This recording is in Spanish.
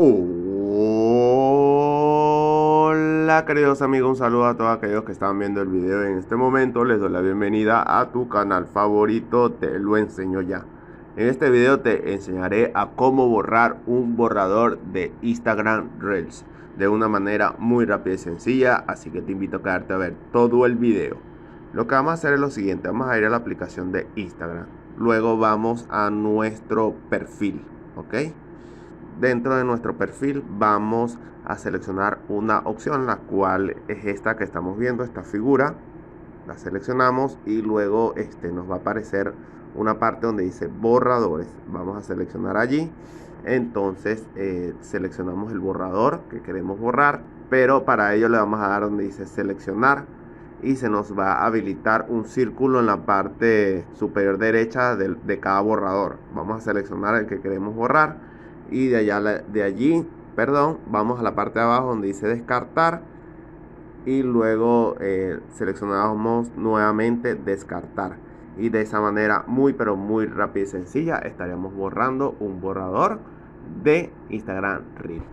Hola queridos amigos, un saludo a todos aquellos que están viendo el video en este momento. Les doy la bienvenida a tu canal favorito, Te lo enseño ya. En este video te enseñaré a cómo borrar un borrador de Instagram Reels de una manera muy rápida y sencilla, así que te invito a quedarte a ver todo el video. Lo que vamos a hacer es lo siguiente: vamos a ir a la aplicación de Instagram, luego vamos a nuestro perfil, ¿ok? Dentro de nuestro perfil vamos a seleccionar una opción, la cual es esta que estamos viendo, esta figura. La seleccionamos y luego nos va a aparecer una parte donde dice borradores. Vamos a seleccionar allí. Entonces seleccionamos el borrador que queremos borrar, pero para ello le vamos a dar donde dice seleccionar y se nos va a habilitar un círculo en la parte superior derecha de cada borrador. Vamos a seleccionar el que queremos borrar y de allí, vamos a la parte de abajo donde dice descartar y luego seleccionamos nuevamente descartar, y de esa manera muy pero muy rápida y sencilla estaríamos borrando un borrador de Instagram Reel.